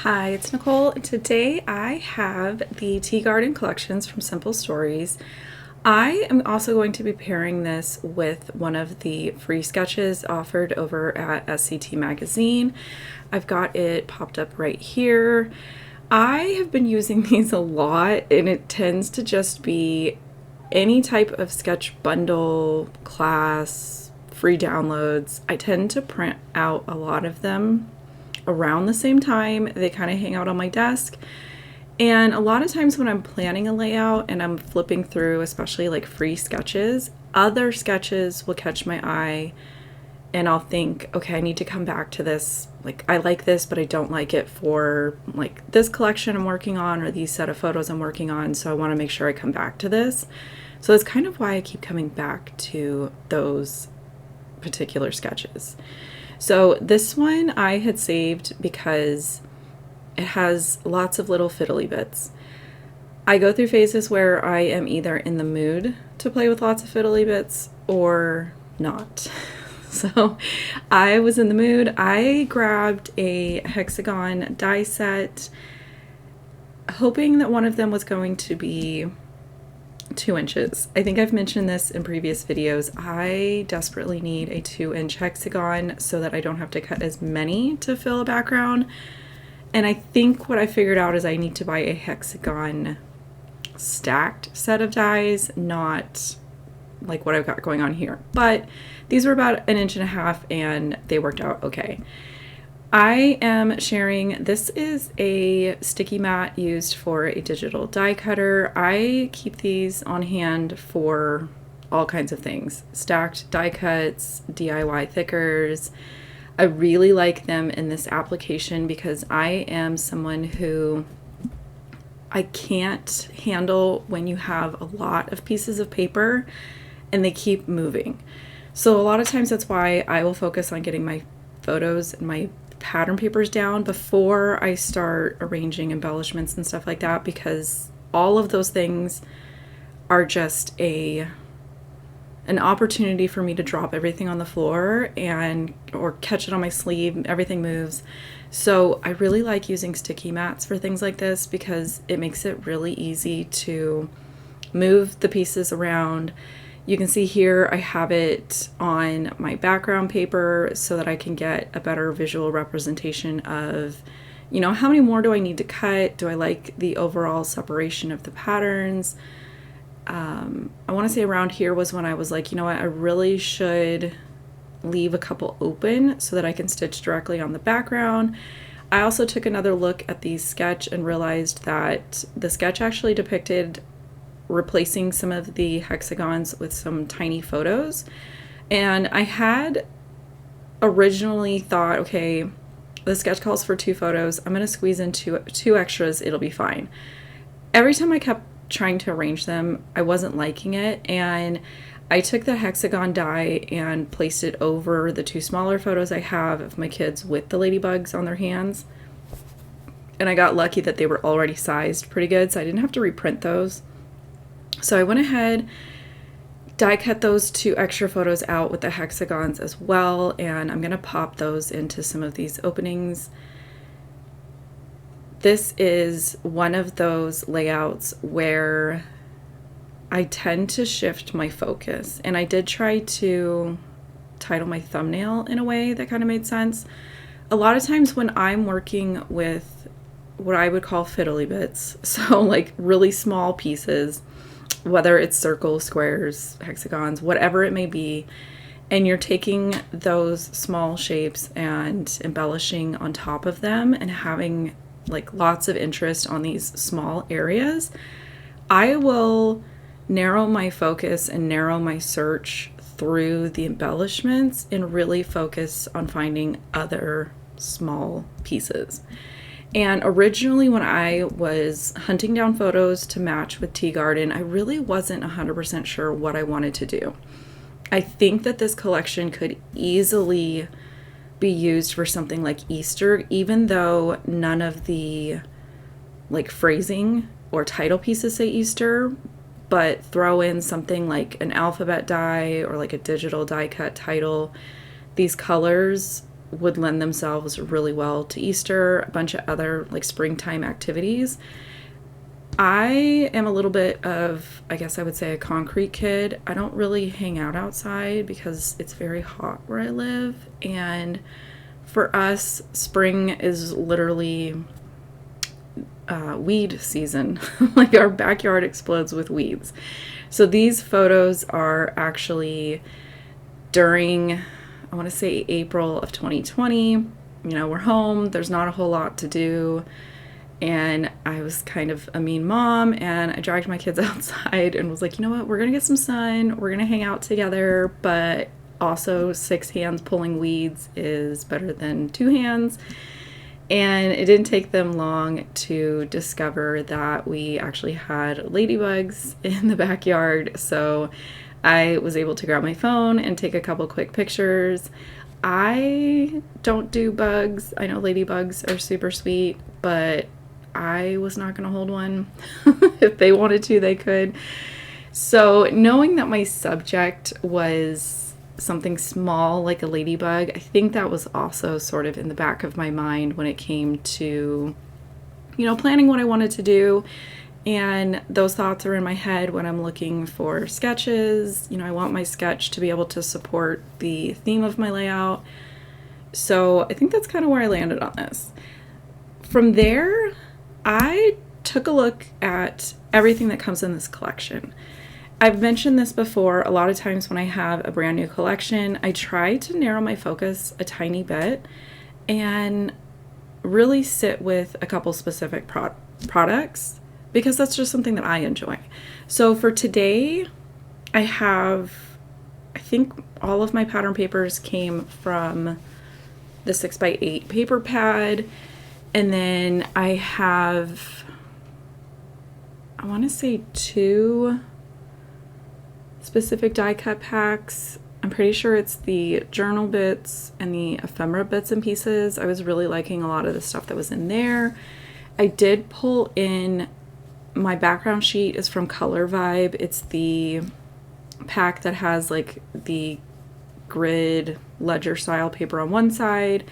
Hi, it's Nicole. Today I have the Tea Garden collections from Simple Stories. I am also going to be pairing this with one of the free sketches offered over at SCT Magazine. I've got it popped up right here. I have been using these a lot, and it tends to just be any type of sketch bundle, class, free downloads. I tend to print out a lot of them around the same time. They kind of hang out on my desk. And a lot of times when I'm planning a layout and I'm flipping through, especially like free sketches, other sketches will catch my eye and I'll think, okay, I need to come back to this. Like, I like this, but I don't like it for like this collection I'm working on or these set of photos I'm working on. So I want to make sure I come back to this. So that's kind of why I keep coming back to those particular sketches. So this one I had saved because it has lots of little fiddly bits. I go through phases where I am either in the mood to play with lots of fiddly bits or not. So I was in the mood. I grabbed a hexagon die set, hoping that one of them was going to be 2 inches. I think I've mentioned this in previous videos. I desperately need a 2-inch hexagon so that I don't have to cut as many to fill a background. And I think what I figured out is I need to buy a hexagon stacked set of dies, not like what I've got going on here. But these were about 1.5 inches and they worked out okay. I am sharing, this is a sticky mat used for a digital die cutter. I keep these on hand for all kinds of things. Stacked die cuts, DIY thickers. I really like them in this application because I am someone who I can't handle when you have a lot of pieces of paper and they keep moving. So a lot of times that's why I will focus on getting my photos and my pattern papers down before I start arranging embellishments and stuff like that, because all of those things are just an opportunity for me to drop everything on the floor and or catch it on my sleeve. Everything moves. So I really like using sticky mats for things like this because it makes it really easy to move the pieces around. You can see here I have it on my background paper so that I can get a better visual representation of, how many more do I need to cut? Do I like the overall separation of the patterns? I want to say around here was when I was like, I really should leave a couple open so that I can stitch directly on the background. I also took another look at the sketch and realized that the sketch actually depicted replacing some of the hexagons with some tiny photos. And I had originally thought, okay, the sketch calls for 2 photos. I'm going to squeeze in two extras. It'll be fine. Every time I kept trying to arrange them, I wasn't liking it. And I took the hexagon die and placed it over the 2 smaller photos I have of my kids with the ladybugs on their hands. And I got lucky that they were already sized pretty good, so I didn't have to reprint those. So I went ahead, die cut those 2 extra photos out with the hexagons as well, and I'm going to pop those into some of these openings. This is one of those layouts where I tend to shift my focus, and I did try to title my thumbnail in a way that kind of made sense. A lot of times when I'm working with what I would call fiddly bits, so like really small pieces, whether it's circles, squares, hexagons, whatever it may be, and you're taking those small shapes and embellishing on top of them and having like lots of interest on these small areas, I will narrow my focus and narrow my search through the embellishments and really focus on finding other small pieces. And originally when I was hunting down photos to match with Tea Garden, I really wasn't 100% sure what I wanted to do. I think that this collection could easily be used for something like Easter, even though none of the like phrasing or title pieces say Easter, but throw in something like an alphabet die or like a digital die cut title. These colors would lend themselves really well to Easter, a bunch of other like springtime activities. I am a little bit of, I guess I would say, a concrete kid. I don't really hang out outside because it's very hot where I live. And for us, spring is literally weed season. Like our backyard explodes with weeds. So these photos are actually during, I want to say, April of 2020. You know, we're home, there's not a whole lot to do. And I was kind of a mean mom, and I dragged my kids outside and was like, you know what, we're going to get some sun, we're going to hang out together, but also 6 hands pulling weeds is better than 2 hands. And it didn't take them long to discover that we actually had ladybugs in the backyard. So I was able to grab my phone and take a couple quick pictures. I don't do bugs. I know ladybugs are super sweet, but I was not going to hold one. If they wanted to, they could. So knowing that my subject was something small like a ladybug, I think that was also sort of in the back of my mind when it came to, you know, planning what I wanted to do. And those thoughts are in my head when I'm looking for sketches. You know, I want my sketch to be able to support the theme of my layout. So I think that's kind of where I landed on this. From there, I took a look at everything that comes in this collection. I've mentioned this before. A lot of times when I have a brand new collection, I try to narrow my focus a tiny bit and really sit with a couple specific products, because that's just something that I enjoy. So for today, I think all of my pattern papers came from the 6x8 paper pad. And then I have, I want to say 2 specific die cut packs. I'm pretty sure it's the journal bits and the ephemera bits and pieces. I was really liking a lot of the stuff that was in there. I did pull in, my background sheet is from Color Vibe. It's the pack that has like the grid ledger style paper on one side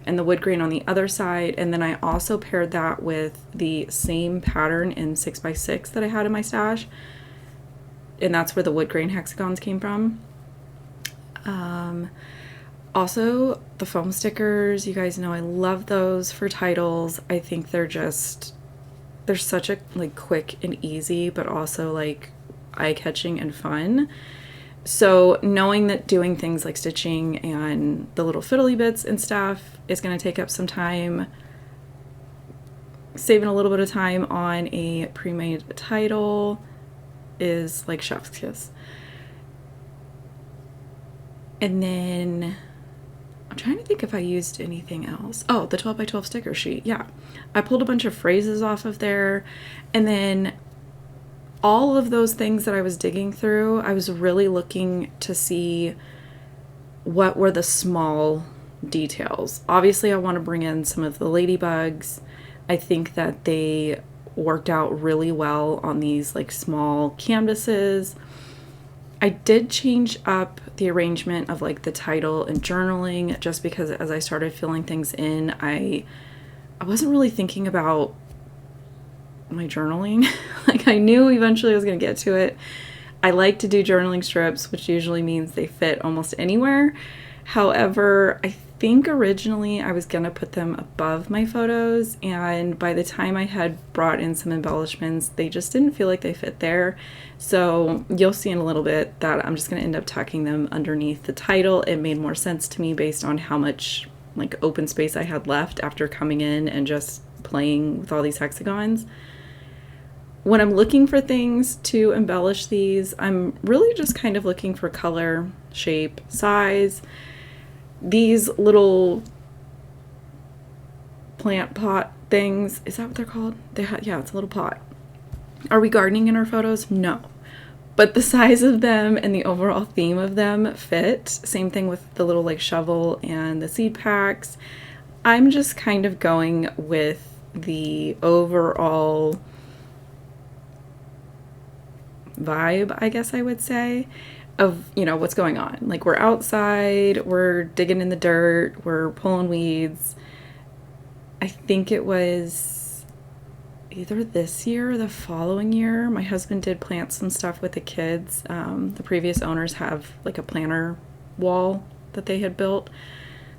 and the wood grain on the other side. And then I also paired that with the same pattern in 6x6 that I had in my stash. And that's where the wood grain hexagons came from. Also, the foam stickers, you guys know I love those for titles. I think they're such a like quick and easy, but also like eye-catching and fun. So knowing that doing things like stitching and the little fiddly bits and stuff is going to take up some time, saving a little bit of time on a pre-made title is like chef's kiss. And then I'm trying to think if I used anything else. Oh, the 12x12 sticker sheet. Yeah. I pulled a bunch of phrases off of there. And then all of those things that I was digging through, I was really looking to see what were the small details. Obviously, I want to bring in some of the ladybugs. I think that they worked out really well on these like small canvases. I did change up the arrangement of like the title and journaling just because as I started filling things in, I wasn't really thinking about my journaling. Like I knew eventually I was going to get to it. I like to do journaling strips, which usually means they fit almost anywhere. However, I think originally I was going to put them above my photos, and by the time I had brought in some embellishments, they just didn't feel like they fit there. So you'll see in a little bit that I'm just going to end up tucking them underneath the title. It made more sense to me based on how much like open space I had left after coming in and just playing with all these hexagons. When I'm looking for things to embellish these, I'm really just kind of looking for color, shape, size. These little plant pot things, is that what they're called? Yeah, it's a little pot. Are we gardening in our photos? No. But the size of them and the overall theme of them fit. Same thing with the little like shovel and the seed packs. I'm just kind of going with the overall vibe, I guess I would say, of, you know, what's going on. Like, we're outside, we're digging in the dirt, we're pulling weeds. I think it was either this year or the following year, my husband did plant some stuff with the kids. The previous owners have like a planter wall that they had built.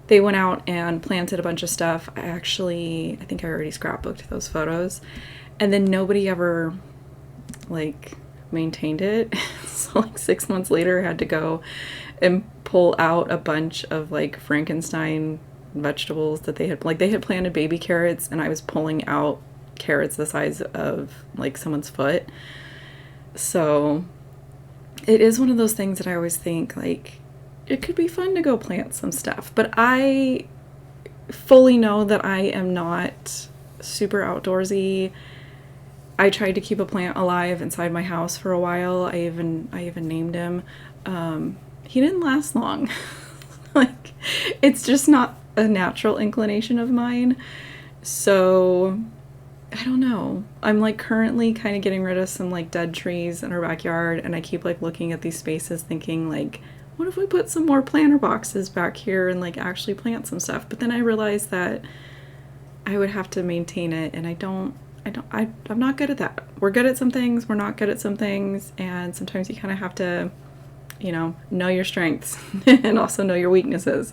They went out and planted a bunch of stuff. I think I already scrapbooked those photos. And then nobody ever like maintained it. So like 6 months later, I had to go and pull out a bunch of like Frankenstein vegetables that they had planted baby carrots, and I was pulling out carrots the size of like someone's foot. So it is one of those things that I always think like it could be fun to go plant some stuff, but I fully know that I am not super outdoorsy. I tried to keep a plant alive inside my house for a while. I even named him. He didn't last long. Like, it's just not a natural inclination of mine. So I don't know. I'm like currently kind of getting rid of some like dead trees in our backyard, and I keep like looking at these spaces thinking like, what if we put some more planter boxes back here and like actually plant some stuff? But then I realized that I would have to maintain it, and I'm not good at that. We're good at some things, we're not good at some things, and sometimes you kind of have to, you know your strengths and also know your weaknesses.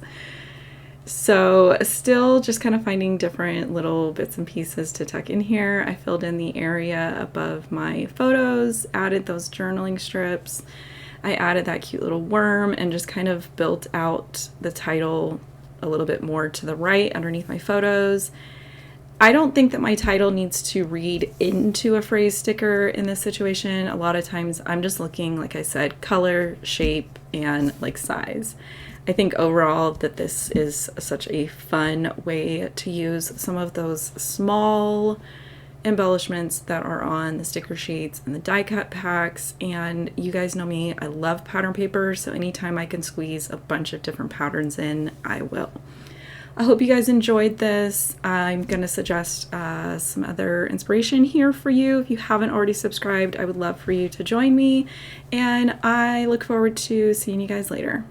So still just kind of finding different little bits and pieces to tuck in here. I filled in the area above my photos, added those journaling strips. I added that cute little worm and just kind of built out the title a little bit more to the right underneath my photos. I don't think that my title needs to read into a phrase sticker in this situation. A lot of times I'm just looking, like I said, color, shape, and like size. I think overall that this is such a fun way to use some of those small embellishments that are on the sticker sheets and the die cut packs. And you guys know me, I love pattern paper, so anytime I can squeeze a bunch of different patterns in, I will. I hope you guys enjoyed this. I'm going to suggest some other inspiration here for you. If you haven't already subscribed, I would love for you to join me, and I look forward to seeing you guys later.